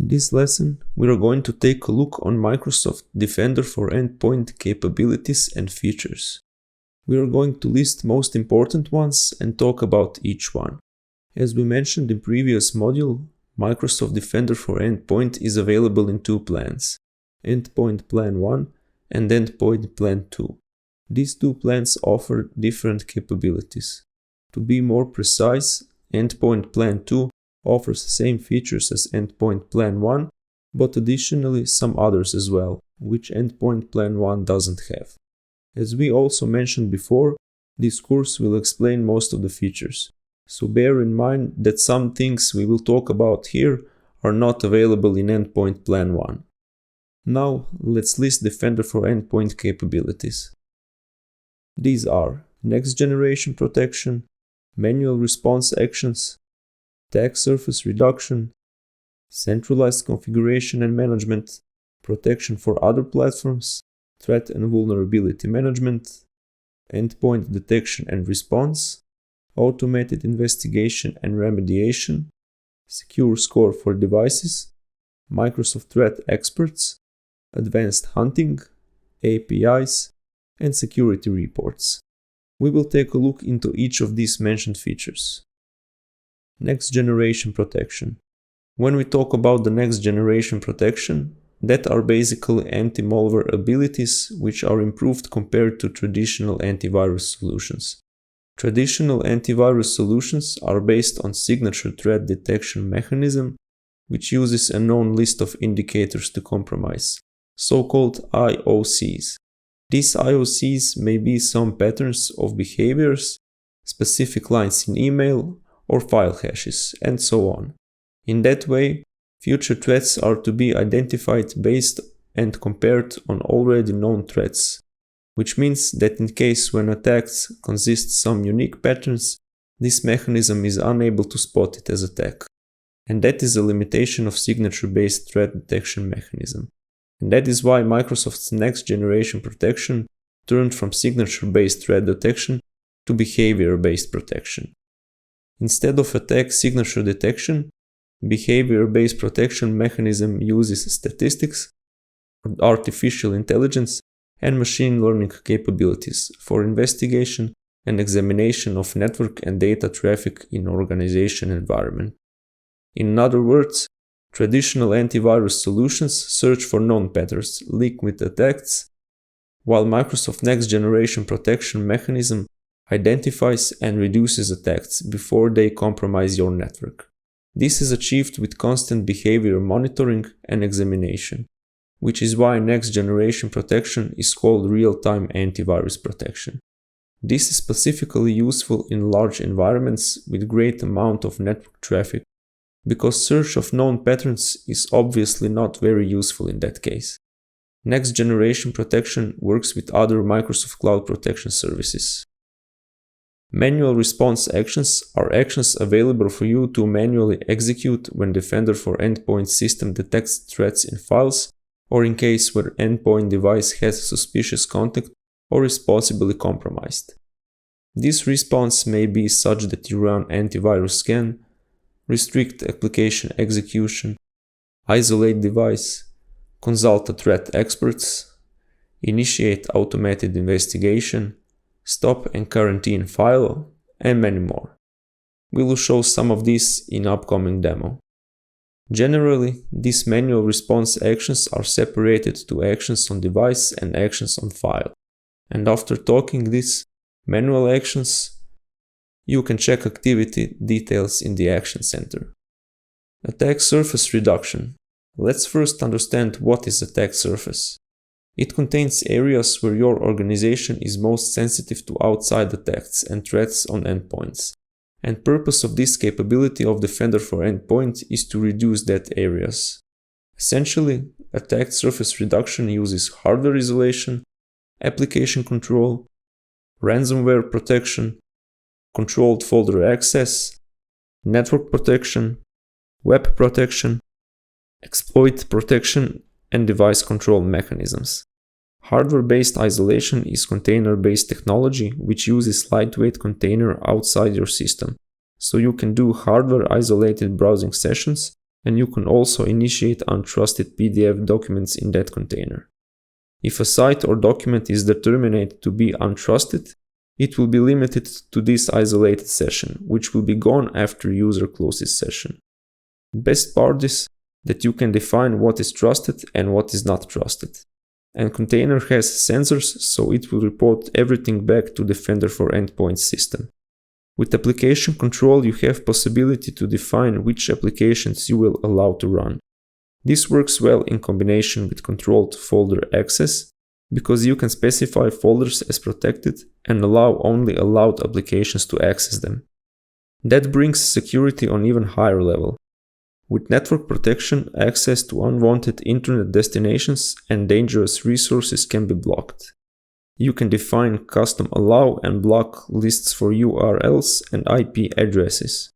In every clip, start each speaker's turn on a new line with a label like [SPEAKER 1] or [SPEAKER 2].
[SPEAKER 1] this lesson, we are going to take a look on Microsoft Defender for Endpoint capabilities and features. We are going to list most important ones and talk about each one. As we mentioned in previous module, Microsoft Defender for Endpoint is available in two plans, Endpoint Plan 1 and Endpoint Plan 2. These two plans offer different capabilities. To be more precise, Endpoint Plan 2 offers the same features as Endpoint Plan 1, but additionally some others as well, which Endpoint Plan 1 doesn't have. As we also mentioned before, this course will explain most of the features, so bear in mind that some things we will talk about here are not available in Endpoint Plan 1. Now let's list Defender for Endpoint capabilities. These are next generation protection, manual response actions, attack surface reduction, centralized configuration and management, protection for other platforms, threat and vulnerability management, endpoint detection and response, automated investigation and remediation, secure score for devices, Microsoft Threat Experts, advanced hunting, APIs, and security reports. We will take a look into each of these mentioned features. Next generation protection. When we talk about the next generation protection, that are basically anti-malware abilities which are improved compared to traditional antivirus solutions. Traditional antivirus solutions are based on signature threat detection mechanism, which uses a known list of indicators to compromise, so-called IOCs. These IOCs may be some patterns of behaviors, specific lines in email, or file hashes, and so on. In that way, future threats are to be identified based and compared on already known threats, which means that in case when attacks consist some unique patterns, this mechanism is unable to spot it as attack. And that is a limitation of signature-based threat detection mechanism. And that is why Microsoft's next generation protection turned from signature-based threat detection to behavior-based protection. Instead of attack signature detection, behavior-based protection mechanism uses statistics, artificial intelligence, and machine learning capabilities for investigation and examination of network and data traffic in organization environment. In other words, traditional antivirus solutions search for known patterns linked with attacks, while Microsoft Next Generation Protection mechanism identifies and reduces attacks before they compromise your network. This is achieved with constant behavior monitoring and examination, which is why Next Generation Protection is called real-time antivirus protection. This is specifically useful in large environments with great amount of network traffic, because search of known patterns is obviously not very useful in that case. Next Generation Protection works with other Microsoft Cloud Protection services. Manual response actions are actions available for you to manually execute when Defender for Endpoint system detects threats in files or in case where endpoint device has suspicious contact or is possibly compromised. This response may be such that you run antivirus scan, restrict application execution, isolate device, consult a threat experts, initiate automated investigation, stop and quarantine file, and many more. We will show some of these in upcoming demo. Generally, these manual response actions are separated to actions on device and actions on file. And after talking these manual actions, you can check activity details in the Action Center. Attack surface reduction. Let's first understand what is attack surface. It contains areas where your organization is most sensitive to outside attacks and threats on endpoints. And purpose of this capability of Defender for Endpoint is to reduce that areas. Essentially, attack surface reduction uses hardware isolation, application control, ransomware protection, controlled folder access, network protection, web protection, exploit protection, and device control mechanisms. Hardware-based isolation is container-based technology which uses lightweight container outside your system, so you can do hardware-isolated browsing sessions and you can also initiate untrusted PDF documents in that container. If a site or document is determined to be untrusted, it will be limited to this isolated session, which will be gone after user closes session. The best part is that you can define what is trusted and what is not trusted. And container has sensors, so it will report everything back to Defender for Endpoints system. With application control, you have possibility to define which applications you will allow to run. This works well in combination with controlled folder access, because you can specify folders as protected and allow only allowed applications to access them. That brings security on even higher level. With network protection, access to unwanted internet destinations and dangerous resources can be blocked. You can define custom allow and block lists for URLs and IP addresses.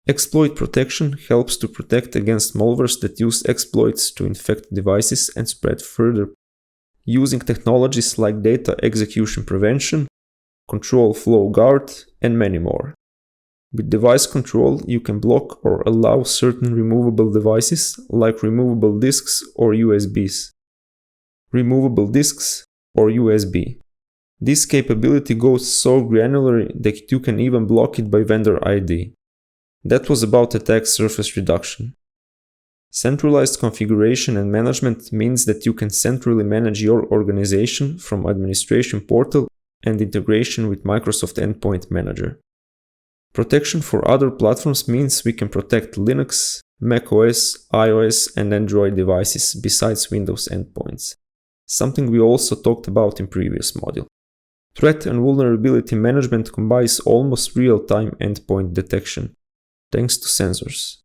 [SPEAKER 1] Exploit protection helps to protect against malwares that use exploits to infect devices and spread further, using technologies like data execution prevention, control flow guard, and many more. With device control, you can block or allow certain removable devices like removable disks or USBs. Removable disks or USB. This capability goes so granular that you can even block it by vendor ID. That was about attack surface reduction. Centralized configuration and management means that you can centrally manage your organization from administration portal and integration with Microsoft Endpoint Manager. Protection for other platforms means we can protect Linux, macOS, iOS, and Android devices besides Windows endpoints, something we also talked about in previous module. Threat and vulnerability management combines almost real-time endpoint detection, thanks to sensors.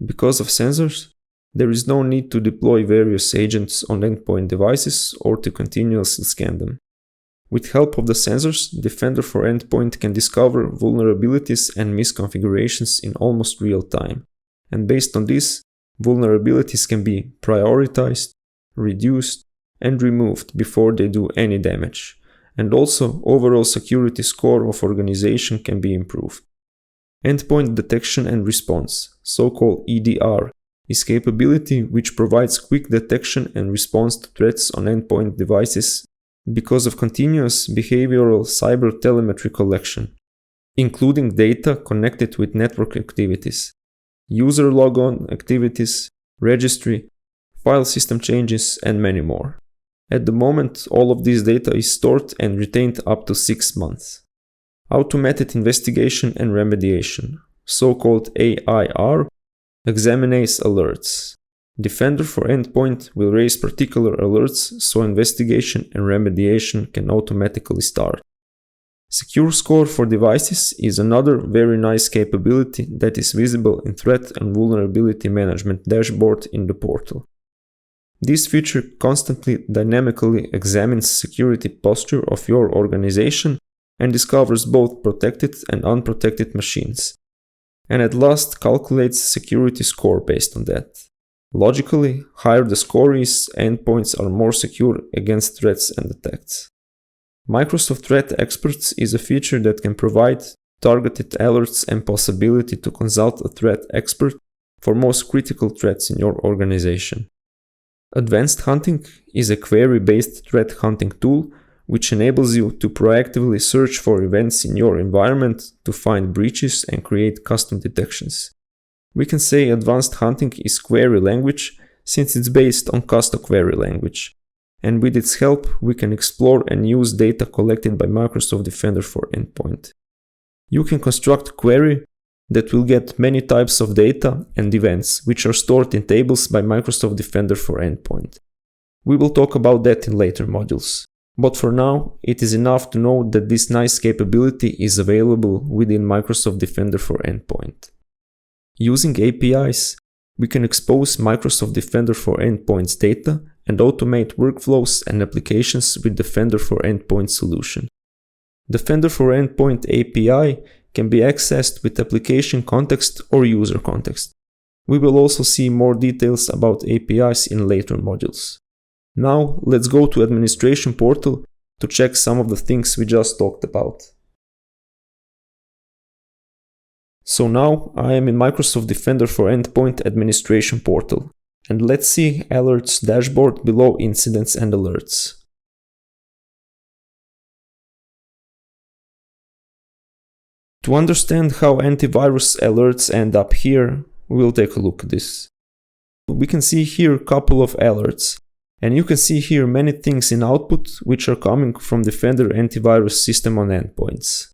[SPEAKER 1] Because of sensors, there is no need to deploy various agents on endpoint devices or to continuously scan them. With help of the sensors, Defender for Endpoint can discover vulnerabilities and misconfigurations in almost real time. And based on this, vulnerabilities can be prioritized, reduced, and removed before they do any damage. And also, overall security score of organization can be improved. Endpoint detection and response, so-called EDR, is capability which provides quick detection and response to threats on endpoint devices because of continuous behavioral cyber telemetry collection, including data connected with network activities, user logon activities, registry, file system changes, and many more. At the moment, all of this data is stored and retained up to 6 months. Automated investigation and remediation, so-called AIR, examines alerts. Defender for Endpoint will raise particular alerts so investigation and remediation can automatically start. Secure score for devices is another very nice capability that is visible in Threat and Vulnerability Management dashboard in the portal. This feature constantly dynamically examines security posture of your organization and discovers both protected and unprotected machines, and at last calculates security score based on that. Logically, higher the score is, endpoints are more secure against threats and attacks. Microsoft Threat Experts is a feature that can provide targeted alerts and possibility to consult a threat expert for most critical threats in your organization. Advanced Hunting is a query-based threat hunting tool which enables you to proactively search for events in your environment to find breaches and create custom detections. We can say Advanced Hunting is query language since it's based on custom query language. And with its help, we can explore and use data collected by Microsoft Defender for Endpoint. You can construct query that will get many types of data and events which are stored in tables by Microsoft Defender for Endpoint. We will talk about that in later modules. But for now, it is enough to know that this nice capability is available within Microsoft Defender for Endpoint. Using APIs, we can expose Microsoft Defender for Endpoint's data and automate workflows and applications with Defender for Endpoint solution. Defender for Endpoint API can be accessed with application context or user context. We will also see more details about APIs in later modules. Now, let's go to Administration Portal to check some of the things we just talked about. So now I am in Microsoft Defender for Endpoint Administration portal, and let's see Alerts dashboard below Incidents and Alerts. To understand how antivirus alerts end up here, we'll take a look at this. We can see here a couple of alerts, and you can see here many things in output which are coming from Defender antivirus system on endpoints.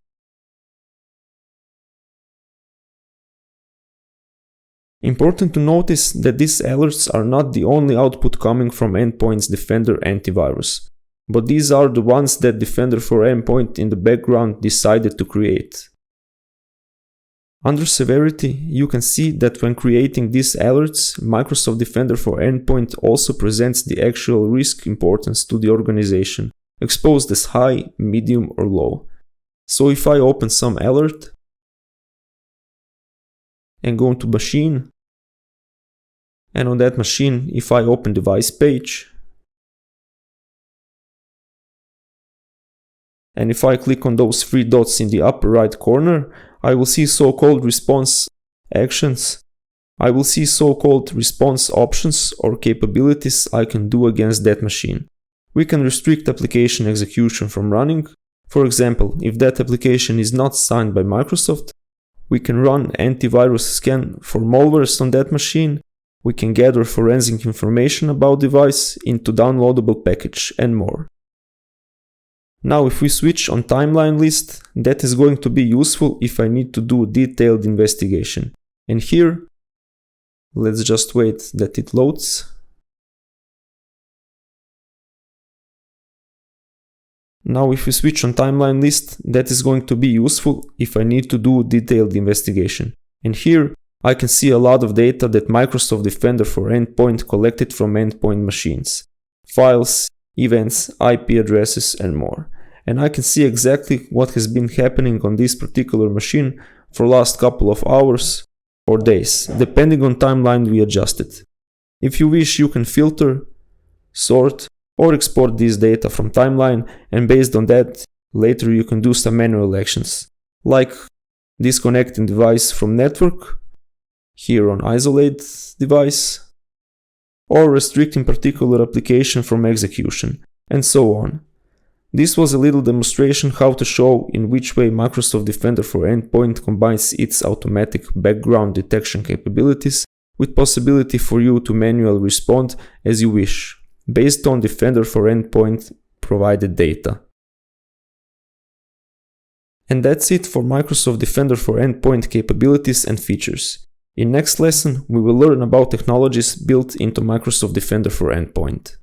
[SPEAKER 1] Important to notice that these alerts are not the only output coming from Endpoint's Defender antivirus, but these are the ones that Defender for Endpoint in the background decided to create. Under Severity, you can see that when creating these alerts, Microsoft Defender for Endpoint also presents the actual risk importance to the organization, exposed as high, medium, or low. So if I open some alert and go into machine, and on that machine, if I open device page, and if I click on those three dots in the upper right corner, I will see so-called response actions. I will see so-called response options or capabilities I can do against that machine. We can restrict application execution from running. For example, if that application is not signed by Microsoft, we can run antivirus scan for malwares on that machine. We can gather forensic information about device into downloadable package and more. Now if we switch on timeline list, that is going to be useful if I need to do detailed investigation. And here, let's just wait that it loads. Now if we switch on timeline list, that is going to be useful if I need to do detailed investigation. And here, I can see a lot of data that Microsoft Defender for Endpoint collected from endpoint machines. Files, events, IP addresses, and more. And I can see exactly what has been happening on this particular machine for last couple of hours or days, depending on timeline we adjusted. If you wish, you can filter, sort, or export this data from timeline, and based on that, later you can do some manual actions, like disconnecting device from network, here on isolate device, or restricting particular application from execution, and so on. This was a little demonstration how to show in which way Microsoft Defender for Endpoint combines its automatic background detection capabilities with possibility for you to manually respond as you wish, based on Defender for Endpoint provided data. And that's it for Microsoft Defender for Endpoint capabilities and features. In next lesson, we will learn about technologies built into Microsoft Defender for Endpoint.